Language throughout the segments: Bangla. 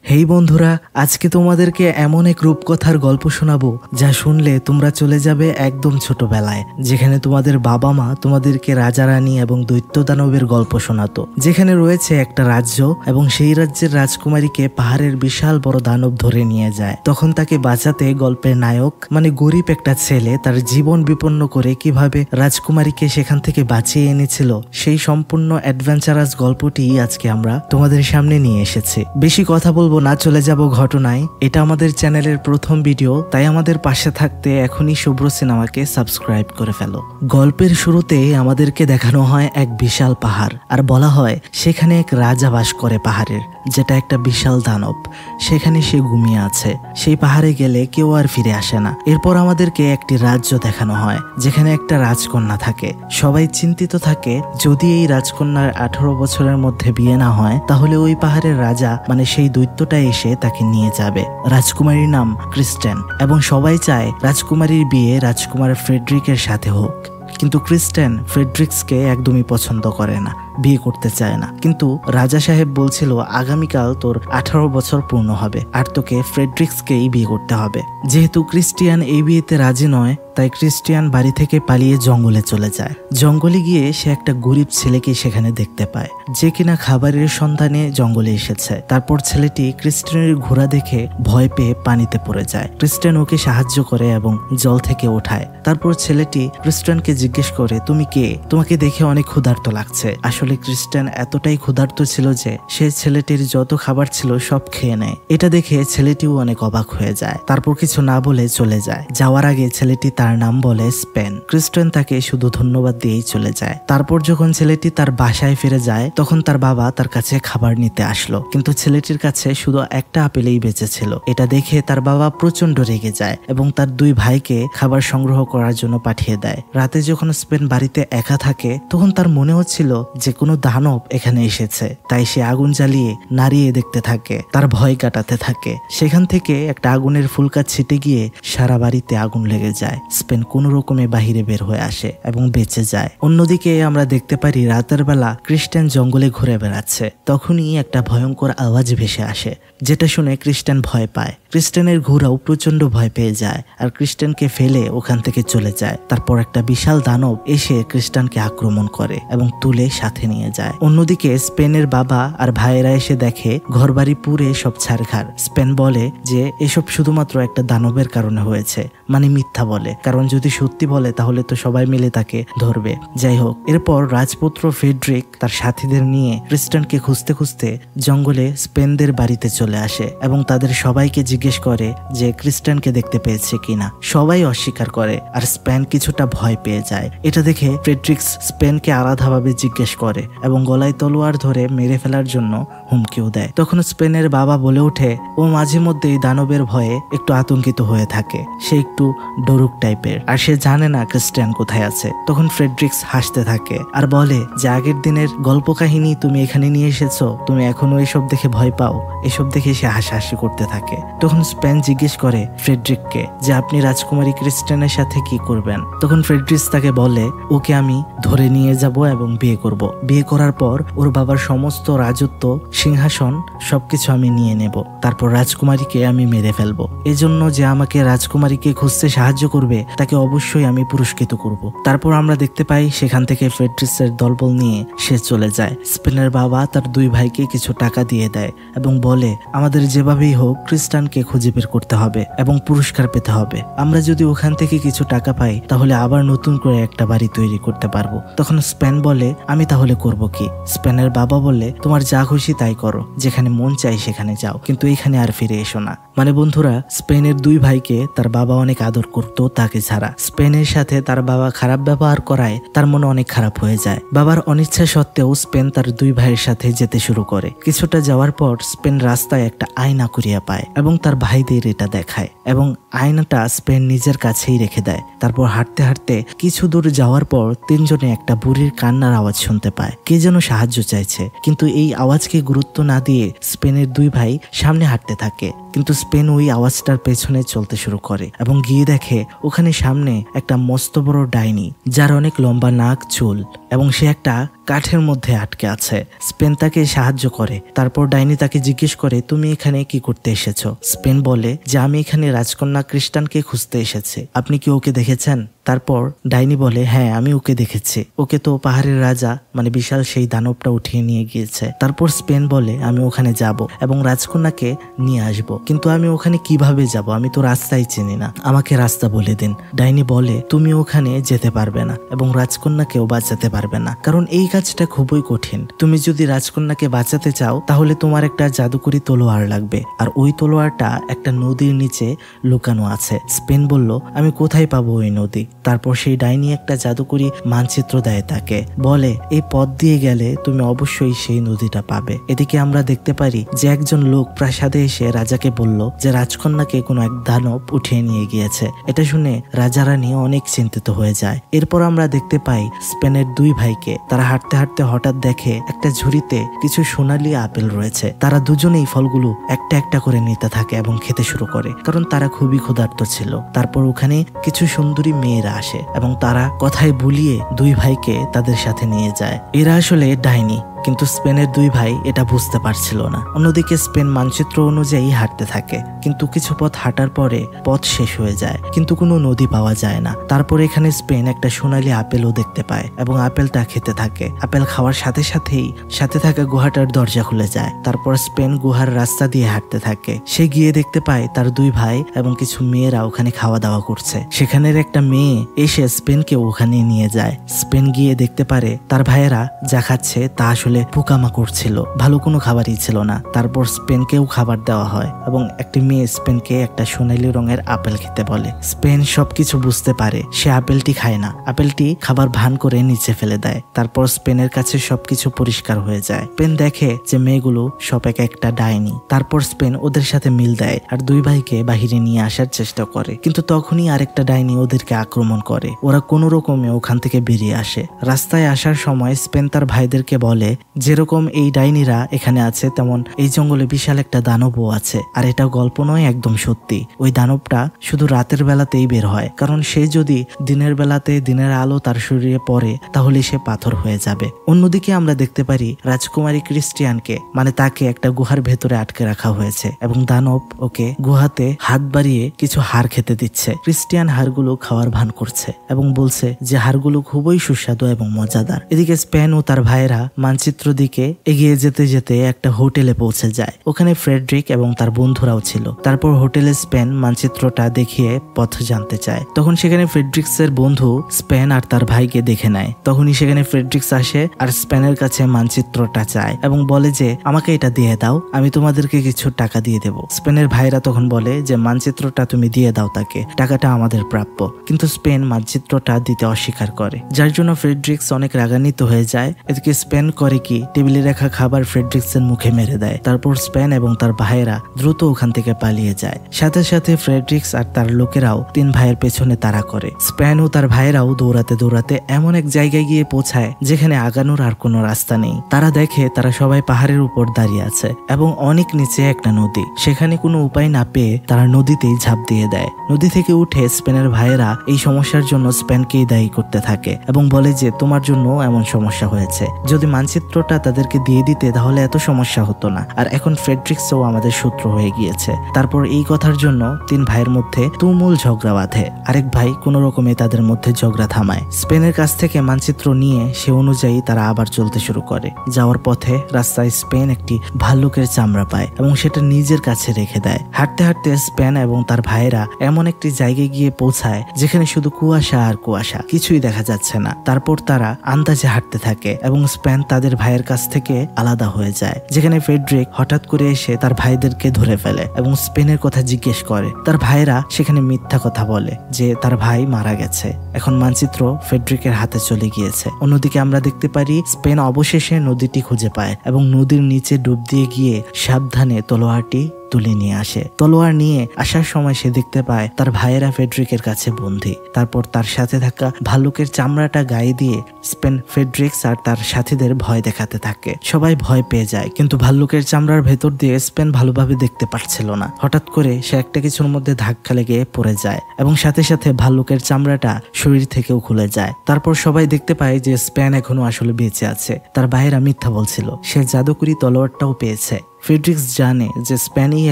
হেই বন্ধুরা, আজকে তোমাদেরকে এমন এক রূপকথার গল্প শোনাবো যা শুনলে তোমরা চলে যাবে একদম ছোটবেলায়, যেখানে তোমাদের বাবা মা তোমাদেরকে রাজা রানী এবং দৈত্য দানবের গল্প শোনাতো। যেখানে রয়েছে একটা রাজ্য এবং সেই রাজ্যের রাজকুমারীকে পাহাড়ের বিশাল বড় দানব ধরে নিয়ে যায়। তখন তাকে বাঁচাতে গল্পের নায়ক মানে গরিব একটা ছেলে তার জীবন বিপন্ন করে কিভাবে রাজকুমারীকে সেখান থেকে বাঁচিয়ে এনেছিল, সেই সম্পূর্ণ অ্যাডভেঞ্চারাস গল্পটি আজকে আমরা তোমাদের সামনে নিয়ে এসেছি। বেশি কথা বলবো না, চলে যাব ঘটনায়। এটা আমাদের চ্যানেলের প্রথম ভিডিও, তাই আমাদের পাশে থাকতে এখনই শুভ্র সিনেমাকে সাবস্ক্রাইব করে ফেলো। গল্পের শুরুতে আমাদেরকে দেখানো হয় এক বিশাল পাহাড়, আর বলা হয় সেখানে এক রাজা বাস করে পাহাড়ের, যেটা একটা বিশাল দানব। সেখানে সে ঘুমিয়ে আছে। সেই পাহাড়ে গেলে কেউ আর ফিরে আসে না। এরপর আমাদেরকে একটি রাজ্য দেখানো হয় যেখানে একটা রাজকন্যা থাকে। সবাই চিন্তিত থাকে, যদি এই রাজকন্যার 18 বছরের মধ্যে বিয়ে না হয় তাহলে ওই পাহাড়ের রাজা মানে সেই দৈত্যটা এসে তাকে নিয়ে যাবে। রাজকুমারীর নাম ক্রিস্টেন এবং সবাই চায় রাজকুমারীর বিয়ে রাজকুমার ফ্রেডরিকের সাথে হোক। কিন্তু ক্রিস্টেন ফ্রেডরিক্সকে একদমই পছন্দ করে না, বিয়ে করতে চায় না। কিন্তু রাজা সাহেব বলছিল আগামীকাল তোর 18 বছর পূর্ণ হবে আর তোকে ফ্রেডরিক্সকেই বিয়ে করতে হবে। যেহেতু ক্রিস্টিয়ান এই বিয়েতে রাজি নয়, তাই ক্রিস্টিয়ান বাড়ি থেকে পালিয়ে জঙ্গলে চলে যায়। জঙ্গলে গিয়ে সে একটা গরিব ছেলেকে সেখানে দেখতে পায়, যে কিনা খাবারের সন্ধানে জঙ্গলে এসেছে। তারপর ছেলেটি ক্রিস্টিয়ানের ঘোড়া দেখে ভয় পেয়ে পানিতে পড়ে যায়। ক্রিস্টিয়ান ওকে সাহায্য করে এবং জল থেকে ওঠায়। তারপর ছেলেটি ক্রিস্টিয়ানকে জিজ্ঞেস করে, তুমি কে? তোমাকে দেখে অনেক ক্ষুধার্ত লাগছে। আসলে ক্রিস্টিয়ান এতটাই ক্ষুধার্ত ছিল যে সে ছেলেটির যত খাবার ছিল সব খেয়ে নেয়। এটা দেখে ছেলেটিও অনেক অবাক হয়ে যায়। তারপর কিছু না বলে চলে যায়। যাওয়ার আগে ছেলেটি তার নাম বলে স্পেন। ক্রিস্টিয়ান তাকে শুধু ধন্যবাদ দিয়েই চলে যায়। তারপর যখন ছেলেটি তার বাসায় ফিরে যায় তখন তার বাবা তার কাছে খাবার নিতে আসলো, কিন্তু ছেলেটির কাছে শুধু একটা আপেলেই বেঁচে ছিল। এটা দেখে তার বাবা প্রচন্ড রেগে যায় এবং তার দুই ভাইকে খাবার সংগ্রহ করার জন্য পাঠিয়ে দেয়। রাতে যখন স্পেন বাড়িতে একা থাকে তখন তার মনে হচ্ছিল যে কোনো দানব এখানে এসেছে, তাই সে আগুন জ্বালিয়ে নাড়িয়ে দেখতে থাকে, তার ভয় কাটাতে থাকে। সেখান থেকে একটা আগুনের ফুলকা ছিটে গিয়ে সারা বাড়িতে আগুন লেগে যায়। স্পেন কোনো রকমে বাহিরে বের হয়ে আসে এবং বেঁচে যায়। অন্যদিকে আমরা দেখতে পারি রাতের বেলা ক্রিস্টিয়ান জঙ্গলে ঘুরে বেড়াচ্ছে। তখনই একটা ভয়ঙ্কর আওয়াজ ভেসে আসে, যেটা শুনে ক্রিস্টিয়ান ভয় পায়। ক্রিস্টিয়ানের ঘোড়াও প্রচন্ড ভয় পেয়ে যায় আর ক্রিস্টিয়ানকে ফেলে ওখান থেকে চলে যায়। তারপর একটা বিশাল দানব এসে ক্রিস্টিয়ানকে আক্রমণ করে এবং তুলে সাথে নিয়ে যায়। অন্যদিকে স্পেনের বাবা আর ভাইয়েরা এসে দেখে ঘরবাড়ি পুড়ে সব ছারখার। স্পেন বলে যে এসব শুধুমাত্র একটা দানবের কারণে হয়েছে, মানে মিথ্যা বলে, কারণ যদি সত্যি বলে তাহলে তো সবাই মিলে তাকে ধরবে। যাই হোক, এরপর রাজপুত্র ফ্রেডরিক তার সাথীদের নিয়ে ক্রিস্টিয়ানকে খুঁজতে খুঁজতে জঙ্গলে স্পেনদের বাড়িতে চলে আসে এবং তাদের সবাইকে জিজ্ঞেস করে যে ক্রিস্টিয়ানকে দেখতে পেয়েছে কিনা। সবাই অস্বীকার করে আর স্পেন কিছুটা ভয় পেয়ে যায়। এটা দেখে ফ্রেডরিক্স স্পেনকে আলাদাভাবে জিজ্ঞেস করে এবং গলায় তলোয়ার ধরে মেরে ফেলার জন্য হুমকিও দেয়। তখন স্পেনের বাবা বলে ওঠে ও মাঝে মধ্যেই দানবের ভয়ে একটু আতঙ্কিত হয়ে থাকে, সে একটু ডরুক টাইপের, আর সে জানে না ক্রিস্টিয়ান কোথায় আছে। তখন ফ্রেডরিক্স হাসতে থাকে আর বলে যে আগের দিনের গল্প কাহিনী তুমি এখানে নিয়ে এসেছো, তুমি এখনো এসব দেখে ভয় পাও? এসব দেখে সে হাসাহাসি করতে থাকে। তখন স্পেন জিজ্ঞেস করে ফ্রেডরিককে যে আপনি রাজকুমারী ক্রিস্টিয়ানের সাথে কি করবেন? তখন ফ্রেডরিক্স তাকে বলে ওকে আমি ধরে নিয়ে যাব এবং বিয়ে করব। বিয়ে করার পর ওর বাবার সমস্ত রাজত্ব, সিংহাসন সবকিছু আমি নিয়ে নেব। তারপর রাজকুমারীকে আমি মেরে ফেলবো। এজন্য যে আমাকে রাজকুমারীকে খুঁজতে সাহায্য করবে তাকে অবশ্যই আমি পুরস্কৃত করব। তারপর আমরা দেখতে পাই সেখান থেকে ফ্রেডরিক্সের দলবল নিয়ে সে চলে যায়। স্পেনের বাবা তার দুই ভাইকে কিছু টাকা দিয়ে দেয় এবং বলে আমাদের যেভাবেই হোক ক্রিস্টিয়ানকে খুঁজে বের করতে হবে এবং পুরস্কার পেতে হবে। আমরা যদি ওখান থেকে কিছু টাকা পাই তাহলে আবার নতুন করে একটা বাড়ি তৈরি করতে পারবো। তখন স্পেন বলে আমি তাহলে করব কি? স্পেনের বাবা বলে তোমার যা খুশি তাই করো, যেখানে মন চাই সেখানে যাও, কিন্তু এখানে আর ফিরে এসো না। মানে বন্ধুরা, স্পেনের দুই ভাইকে তার বাবা অনেক আদর করতো তাকে ছাড়া। স্পেনের সাথে তার বাবা খারাপ ব্যবহার করায় তার মনে অনেক খারাপ হয়ে যায়। বাবার অনিচ্ছা সত্ত্বেও স্পেন তার দুই ভাইয়ের সাথে যেতে শুরু করে। কিছুটা যাওয়ার পর স্পেন রাস্তায় একটা আয়না কুড়িয়ে পায় এবং তার ভাইদের এটা দেখায় এবং আয়নাটা স্পেন নিজের কাছেই রেখে দেয়। তারপর হাঁটতে হাঁটতে কিছু দূর যাওয়ার পর তিনজনে একটা বুড়ির কান্নার আওয়াজ শুনতে পায়, কে যেন সাহায্য চাইছে। কিন্তু এই আওয়াজকে গুরুত্ব না দিয়ে স্পেনের দুই ভাই সামনে হাঁটতে থাকে, কিন্তু স্পেন ওই আওয়াজটার পেছনে চলতে শুরু করে এবং গিয়ে দেখে ওখানে সামনে একটা মস্ত বড় ডাইনি, যার অনেক লম্বা নাক, চুল এবং সে একটা কাঠের মধ্যে আটকে আছে। স্পেন তাকে সাহায্য করে। তারপর ডাইনি তাকে জিজ্ঞেস করে, তুমি এখানে কি করতে এসেছো? স্পেন বলে যে আমি এখানে রাজকন্যা ক্রিস্টানকে খুঁজতে এসেছি, আপনি কি ওকে দেখেছেন? তারপর ডাইনি বলে, হ্যাঁ আমি ওকে দেখেছি, ওকে তো পাহাড়ের রাজা মানে বিশাল সেই দানবটা উঠিয়ে নিয়ে গিয়েছে। তারপর স্পেন বলে, আমি ওখানে যাব এবং রাজকন্যাকে নিয়ে আসব, কিন্তু আমি ওখানে কিভাবে যাব? আমি তো রাস্তাই চিনি না, আমাকে রাস্তা বলে দিন। ডাইনি বলে, তুমি ওখানে যেতে পারবে না এবং রাজকন্যাকেও বাঁচাতে পারবে না, কারণ এই কাজটা খুবই কঠিন। তুমি যদি রাজকন্যাকে বাঁচাতে চাও তাহলে তোমার একটা জাদুকরি তলোয়ার লাগবে, আর ওই তলোয়ারটা একটা নদীর নিচে লুকানো আছে। স্পেন বলল, আমি কোথায় পাবো ওই নদী? তারপর সেই ডাইনি একটা জাদুকরি মানচিত্র দেয় তাকে, বলে এই পথ দিয়ে গেলে তুমি অবশ্যই সেই নদীটা পাবে। এদিকে আমরা দেখতে পারি যে একজন লোক প্রাসাদে এসে রাজাকে বলল যে রাজকন্যাকে কোনো এক দানব উঠিয়ে নিয়ে গিয়েছে। এটা শুনে রাজা রানী অনেক চিন্তিত হয়ে যায়। এরপর আমরা দেখতে পাই স্পেনের দুই ভাইকে, তারা হাঁটতে হাঁটতে হঠাৎ দেখে একটা ঝুড়িতে কিছু সোনালী আপেল রয়েছে। তারা দুজনেই ফলগুলো একটা একটা করে নিতে থাকে এবং খেতে শুরু করে, কারণ তারা খুবই ক্ষুধার্ত ছিল। তারপর ওখানে কিছু সুন্দরী মেয়েরা আসে এবং তারা কথায় বুলিয়ে দুই ভাইকে তাদের সাথে নিয়ে যায়। এরা আসলে ডাইনি, কিন্তু স্পেনের দুই ভাই এটা বুঝতে পারছিল না। অন্যদিকে স্পেন মানচিত্র অনুযায়ী হাঁটতে থাকে, কিন্তু কিছু পথ হাঁটার পরে পথ শেষ হয়ে যায়, কিন্তু কোনো নদী পাওয়া যায় না। তারপর এখানে স্পেন একটা সোনালী আপেলও দেখতে পায় এবং আপেলটা খেতে থাকে। আপেল খাওয়ার সাথে সাথেই সাথে থাকা গুহাটার দরজা খুলে যায়। তারপর স্পেন গুহার রাস্তা দিয়ে হাঁটতে থাকে। সে গিয়ে দেখতে পায় তার দুই ভাই এবং কিছু মেয়েরা ওখানে খাওয়া দাওয়া করছে। সেখানের একটা মেয়ে এসে স্পেনকে ওখানে নিয়ে যায়। স্পেন গিয়ে দেখতে পারে তার ভাইয়েরা যা খাচ্ছে তা আসলে পোকামাকড় ছিল, ভালো কোনো খাবারই ছিল না। তারপর স্পেনকেও খাবার দেওয়া হয় এবং একটি মেয়ে স্পেনকে একটা সোনালী রঙের আপেল খেতে বলে। স্পেন সবকিছু বুঝতে পারে, সে আপেলটি খায় না, আপেলটি খাবার ভান করে নিচে ফেলে দেয়। তারপর স্পেনের কাছে সবকিছু পরিষ্কার হয়ে যায়। স্পেন দেখে যে মেয়েগুলো সব এক একটা ডাইনি। তারপর স্পেন ওদের সাথে মিল দেয় আর দুই ভাইকে বাহিরে নিয়ে আসার চেষ্টা করে, কিন্তু তখনই আরেকটা ডাইনি ওদেরকে আক্রমণ করে। ওরা কোনো রকমে ওখান থেকে বেরিয়ে আসে। রাস্তায় আসার সময় স্পেন তার ভাইদেরকে বলে, যেরকম এই ডাইনিরা এখানে আছে তেমন এই জঙ্গলে বিশাল একটা দানবও আছে, আর এটা গল্প নয়, একদম সত্যি। ওই দানবটা শুধু রাতের বেলাতেই বের হয়, কারণ সে যদি দিনের বেলাতে দিনের আলো তার শরীরে পড়ে তাহলে সে পাথর হয়ে যাবে। অন্যদিকে আমরা দেখতে পারি রাজকুমারী ক্রিস্টিয়ানকে, মানে তাকে একটা গুহার ভেতরে আটকে রাখা হয়েছে এবং দানব ওকে গুহাতে হাত বাড়িয়ে কিছু হাড় খেতে দিচ্ছে। ক্রিস্টিয়ান হাড়গুলো খাওয়ার ভান করছে এবং বলছে যে হাড়গুলো খুবই সুস্বাদু এবং মজাদার। এদিকে স্পেন ও তার ভাইয়েরা মানচিত্র দিকে এগিয়ে যেতে যেতে একটা হোটেলে পৌঁছে যায়। ওখানে ফ্রেডরিক এবং তার বন্ধুরাও ছিল। তারপর হোটেলে স্পেন মানচিত্রটা দেখিয়ে পথ জানতে চায়। তখন সেখানে ফ্রেডরিক্সের বন্ধু স্পেন আর তার ভাইকে দেখে নেয়। তখনই সেখানে ফ্রেডরিক্স আসে আর স্পেনের কাছে মানচিত্রটা চায় এবং বলে যে আমাকে এটা দিয়ে দাও, আমি তোমাদেরকে কিছু টাকা দিয়ে দেব। স্পেনের ভাইরা তখন বলে যে মানচিত্রটা তুমি দিয়ে দাও তাকে, টাকাটা আমাদের প্রাপ্য। কিন্তু স্পেন মানচিত্রটা দিতে অস্বীকার করে, যার জন্য ফ্রেডরিক্স অনেক রাগান্বিত হয়ে যায়। এদিকে স্পেন করে কি টেবিলে রাখা খাবার ফ্রেডরিক্সের মুখে মেরে দেয়। তারপর স্পেন এবং তার ভাইয়েরা দ্রুত ওখান থেকে পালিয়ে যায়। সাথে সাথে ফ্রেডরিক্স আর তার লোকেরাও তিন ভাইয়ের পেছনে তাড়া করে। স্পেন ও তার ভাইয়েরাও দৌড়াতে দৌড়াতে এমন এক জায়গায় গিয়ে পৌঁছায় যেখানে আগানোর আর কোনো রাস্তা নেই। তারা দেখে তারা সবাই পাহাড়ের উপর দাঁড়িয়ে আছে এবং অনেক নিচে একটা নদী। সেখানে কোনো উপায় না পেয়ে তারা নদীতেই ঝাঁপ দিয়ে দেয়। নদী থেকে উঠে স্পেনের ভাইয়েরা এই সমস্যার জন্য স্পেনকেই দায়ী করতে থাকে এবং বলে যে তোমার জন্য এমন সমস্যা হয়েছে, যদি মানচিত্রটা তাদেরকে দিয়ে দিতে তাহলে এত সমস্যা হতো না, আর এখন ফ্রেডরিক্সও আমাদের শত্রু হয়ে গিয়েছে। তারপর এই কথার জন্য তিন ভাইয়ের মধ্যে তুমুল ঝগড়া বাঁধে। আরেক ভাই কোনো রকমে তাদের মধ্যে ঝগড়া থামায়। স্পেনের কাছ থেকে মানচিত্র নিয়ে সে অনুযায়ী তারা আবার চলতে শুরু করে। যাওয়ার পথে রাস্তায় স্পেন একটি ভাল্লুকের চামড়া পায় এবং সেটা নিজের কাছে রেখে দেয়। হাঁটতে হাঁটতে স্পেন এবং তার ভাইয়েরা এমন একটি জায়গায় গিয়ে পৌঁছায় যেখানে শুধু কুয়াশা আর কুয়াশা, কিছুই দেখা যাচ্ছে না। তারপর তারা আন্দাজে হাঁটতে থাকে এবং স্পেন তাদের ভাইয়ের কাছ থেকে আলাদা হয়ে যায়, যেখানে ফ্রেডরিক হঠাৎ করে এসে তার ভাইদেরকে ধরে ফেলে এবং স্পেনের কথা জিজ্ঞেস করে। তার ভাইরা সেখানে মিথ্যা কথা বলে যে তার ভাই মারা গেছে। এখন মানচিত্র ফ্রেডরিকের হাতে চলে গিয়েছে। অন্যদিকে আমরা দেখতে পারি স্পেন অবশেষে নদীটি খুঁজে পায় এবং নদীর নিচে ডুব দিয়ে গিয়ে সাবধানে তলোয়ারটি তুলে নিয়ে আসে। তলোয়ার নিয়ে আসার সময় সে দেখতে পায় তার ভাইয়েরা ফেডরিকের কাছে বন্দী। তারপর তার সাথে থাকা ভাল্লুকের চামড়াটা গায়ে দিয়ে স্পেন ফেডরিক্স আর তার সাথীদের ভয় দেখাতে থাকে। সবাই ভয় পেয়ে যায়, কিন্তু ভাল্লুকের চামড়ার ভেতর দিয়ে স্পেন ভালোভাবে দেখতে পারছিল না। হঠাৎ করে সে একটা কিছুর মধ্যে ধাক্কা লেগে পড়ে যায় এবং সাথে সাথে ভাল্লুকের চামড়াটা শরীর থেকেও খুলে যায়। তারপর সবাই দেখতে পায় যে স্পেন এখনো আসলে বেঁচে আছে। তার ভাইয়েরা মিথ্যা বলছিল, সে জাদুকরি তলোয়ারটাও পেয়েছে। ফেডরিক্স জানে যে স্পেনই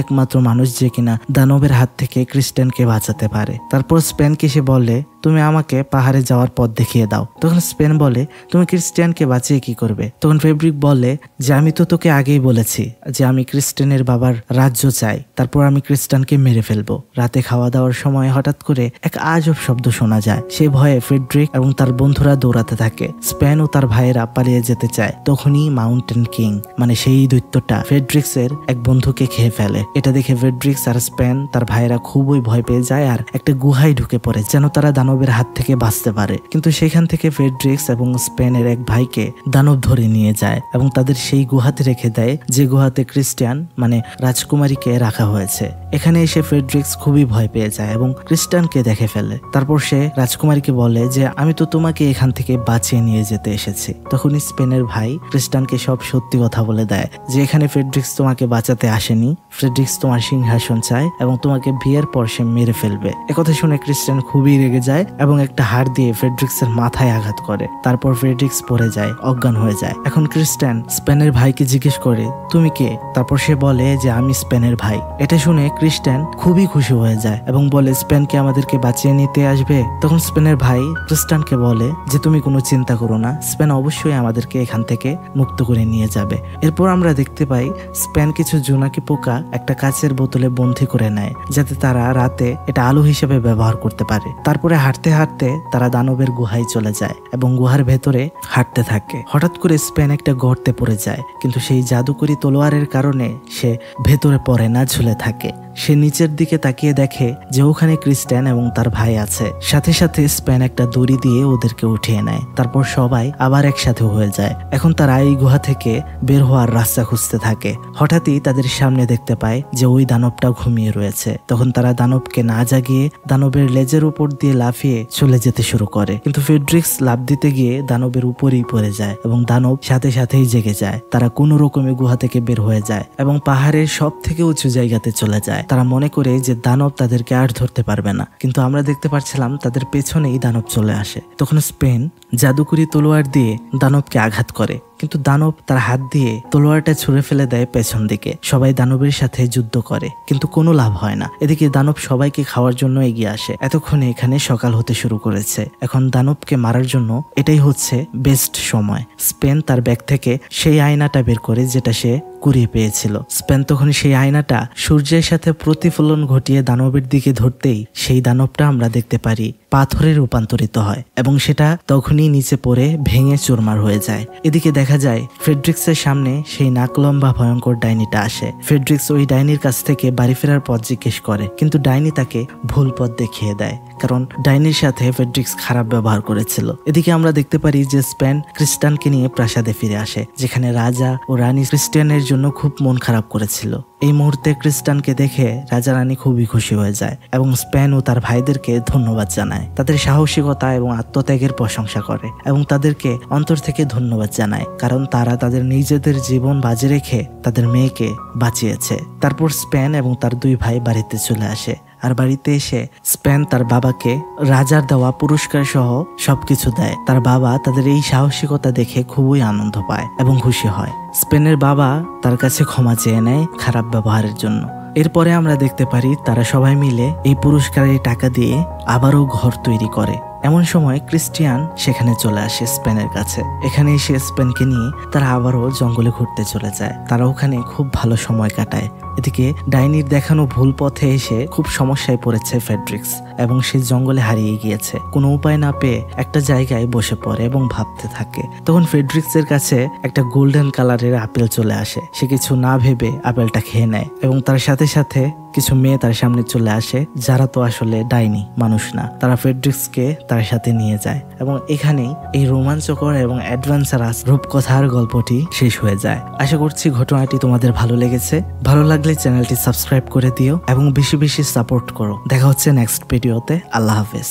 একমাত্র মানুষ যে কিনা দানবের হাত থেকে ক্রিস্টিয়ানকে বাঁচাতে পারে। তারপর স্পেনকে সে বলে, তুমি আমাকে পাহাড়ে যাওয়ার পথ দেখিয়ে দাও। তখন স্পেন বলে, তুমি ক্রিস্টিয়ানকে বাঁচিয়ে কি করবে? তখন ফেডরিক বলে যে আমি তো তোকে আগেই বলেছি যে আমি ক্রিস্টিয়ানের বাবার রাজ্য চাই, তারপর আমি ক্রিস্টিয়ানকে মেরে ফেলবো। রাতে খাওয়া দাওয়ার সময় হঠাৎ করে এক আজব শব্দ শোনা যায়। সে ভয়ে ফেডরিক এবং তার বন্ধুরা দৌড়াতে থাকে। স্পেন ও তার ভাইয়েরা পালিয়ে যেতে চায়। তখনই মাউন্টেন কিং মানে সেই দৈত্যটা ফেডরিক্সের এক বন্ধুকে খেয়ে ফেলে। এটা দেখে ফেডরিক্স আর স্পেন তার ভাইয়েরা খুবই ভয় পেয়ে যায় আর একটা গুহায় ঢুকে পড়ে যেন তারা দানবের হাত থেকে বাঁচতে পারে। কিন্তু সেখান থেকে ফেডরিক্স এবং স্পেনের এক ভাইকে দানব ধরে নিয়ে যায় এবং তাদের সেই গুহাতে রেখে দেয় যে গুহাতে ক্রিস্টিয়ান মানে রাজকুমারীকে রাখা হয়েছে। এখানে এসে ফেডরিক্স খুবই ভয় পেয়ে যায় এবং ক্রিস্টিয়ানকে দেখে ফেলে। তারপর সে রাজকুমারীকে বলে যে আমি তো তোমাকে এখান থেকে বাঁচিয়ে নিয়ে যেতে এসেছি। তখনই স্পেনের ভাই ক্রিস্টিয়ানকে সব সত্যি কথা বলে দেয় যে এখানে ফেডরিক্স তোমাকে বাঁচাতে আসেনি, ফেডরিক্স তোমার সিংহাসন চায় এবং তোমাকে বিয়ের পর সে মেরে ফেলবে। একথা শুনে ক্রিস্টিয়ান খুবই রেগে যায় এবং একটা হাড় দিয়ে ফেডরিক্সের মাথায় আঘাত করে। তারপর ফেডরিক্স পড়ে যায়, অজ্ঞান হয়ে যায়। এখন ক্রিস্টিয়ান স্পেনের ভাইকে জিজ্ঞেস করে তুমি কে? তারপর সে বলে যে আমি স্পেনের ভাই। এটা শুনে ক্রিস্টিয়ান খুবই খুশি হয়ে যায় এবং বলে স্পেনকে আমাদেরকে বাঁচিয়ে নিতে আসবে। তখন স্পেনের ভাই ক্রিস্টিয়ানকে বলে যে তুমি কোনো চিন্তা করো না, স্পেন অবশ্যই আমাদেরকে এখান থেকে মুক্ত করে নিয়ে যাবে। এরপর আমরা দেখতে পাই স্পেন কিছু জোনাকি পোকা একটা কাচের বোতলে বন্দী করে নেয় যাতে তারা রাতে এটা আলো হিসেবে ব্যবহার করতে পারে। তারপরে হাঁটতে হাঁটতে তারা দানবের গুহায় চলে যায় এবং গুহার ভেতরে হাঁটতে থাকে। হঠাৎ করে স্পেন একটা গর্তে পড়ে যায়, কিন্তু সেই জাদুকরি তলোয়ারের কারণে সে ভেতরে পড়ে না, ঝুলে থাকে। সে নিচের দিকে তাকিয়ে দেখে যে ওখানে ক্রিস্টিয়ান এবং তার ভাই আছে। সাথে সাথে স্পেন একটা দড়ি দিয়ে ওদেরকে উঠিয়ে নেয়। তারপর সবাই আবার একসাথে হয়ে যায়। এখন তারা এই গুহা থেকে বের হওয়ার রাস্তা খুঁজতে থাকে। হঠাৎই তাদের সামনে দেখতে পায় যে ওই দানবটা ঘুমিয়ে রয়েছে। তখন তারা দানবকে না জাগিয়ে দানবের লেজের উপর দিয়ে লাফিয়ে চলে যেতে শুরু করে, কিন্তু ফেডরিক্স লাফ দিতে গিয়ে দানবের উপরেই পড়ে যায় এবং দানব সাথে সাথেই জেগে যায়। তারা কোনো রকমে গুহা থেকে বের হয়ে যায় এবং পাহাড়ের সব থেকে উঁচু জায়গাতে চলে যায়। তারা মনে করে যে দানব তাদেরকে আর ধরতে পারবে না, কিন্তু আমরা দেখতে পাচ্ছিলাম তাদের পেছনেই দানব চলে আসে। তখন স্পেন জাদুকরি তলোয়ার দিয়ে দানবকে আঘাত করে, কিন্তু দানব তার হাত দিয়ে তলোয়ারটা ছুঁড়ে ফেলে দেয় পেছন দিকে। সবাই দানবের সাথে যুদ্ধ করে, কিন্তু কোনো লাভ হয় না। এদিকে দানব সবাইকে খাওয়ার জন্য এগিয়ে আসে। এতক্ষণে এখানে সকাল হতে শুরু করেছে। এখন দানবকে মারার জন্য এটাই হচ্ছে বেস্ট সময়। স্পেন তার ব্যাগ থেকে সেই আয়নাটা বের করে যেটা সে কুড়িয়ে পেয়েছিল। স্পেন তখন সেই আয়নাটা সূর্যের সাথে প্রতিফলন ঘটিয়ে দানবের দিকে ধরতেই সেই দানবটা আমরা দেখতে পারি পাথরে রূপান্তরিত হয় এবং সেটা তখনই নিচে পড়ে ভেঙে চুরমার হয়ে যায়। এদিকে দেখা যায় ফেডরিক্সের সামনে সেই নাকলম্বা ভয়ঙ্কর ডাইনিটা আসে। ফেডরিক্স ওই ডাইনির কাছ থেকে বাড়ি ফেরার পথ জিজ্ঞেস করে, কিন্তু ডাইনি তাকে ভুল পথ দেখিয়ে দেয়, কারণ ডাইনির সাথে ফেডরিক্স খারাপ ব্যবহার করেছিল। এদিকে আমরা দেখতে পারি যে স্পেন ক্রিস্টিয়ানকে নিয়ে প্রাসাদে ফিরে আসে, যেখানে রাজা ও রানী ক্রিস্টিয়ানের জন্য খুব মন খারাপ করেছিল। এই মুহূর্তে ক্রিস্টিয়ানকে দেখে রাজা রানী খুবই খুশি হয়ে যায় এবং স্পেন ও তার ভাইদেরকে ধন্যবাদ জানায়। তাদের সাহসিকতা এবং আত্মত্যাগের প্রশংসা করে এবং তাদেরকে অন্তর থেকে ধন্যবাদ জানায়, কারণ তারা তাদের নিজেদের জীবন বাজি রেখে তাদের মেয়েকে বাঁচিয়েছে। তারপর স্পেন এবং তার দুই ভাই বাড়িতে চলে আসে আর বাড়িতে এসে স্পেন তার বাবাকে রাজার দেওয়া পুরস্কার সহ সবকিছু দেয়। তার বাবা তাদের এই সাহসিকতা দেখে খুবই আনন্দ পায় এবং খুশি হয়। স্পেনের বাবা তার কাছে ক্ষমা চেয়ে নেয় খারাপ ব্যবহারের জন্য। এরপরে আমরা দেখতে পারি তারা সবাই মিলে এই পুরস্কারের টাকা দিয়ে আবারও ঘর তৈরি করে। এমন সময় ক্রিস্টিয়ান সেখানে চলে আসে স্পেনের কাছে। এখানে এসে স্পেনকে নিয়ে তারা আবারও জঙ্গলে ঘুরতে চলে যায়। তারা ওখানে খুব ভালো সময় কাটায়। এদিকে ডাইনির দেখানো ভুল পথে এসে খুব সমস্যায় পড়েছে ফেডরিক্স এবং সে জঙ্গলে হারিয়ে গিয়েছে। কোনো উপায় না পেয়ে একটা জায়গায় বসে পড়ে এবং ভাবতে থাকে। তখন ফেডরিক্সের কাছে একটা গোল্ডেন কালারের আপেল চলে আসে। সে কিছু না ভেবে আপেলটা খেয়ে নেয় এবং তার সাথে সাথে কিছু মেয়ে তার সামনে চলে আসে, যারা তো আসলে ডাইনি, মানুষ না। তারা ফেডরিক্সকে তার সাথে নিয়ে যায় এবং এখানেই এই রোমাঞ্চকর এবং অ্যাডভেঞ্চারাস রূপকথার গল্পটি শেষ হয়ে যায়। আশা করছি ঘটনাটি তোমাদের ভালো লেগেছে। ভালো লাগলে লাগলে চ্যানেলটি সাবস্ক্রাইব করে দিও এবং বেশি বেশি সাপোর্ট করো। দেখা হচ্ছে নেক্সট ভিডিওতে। আল্লাহ হাফেজ।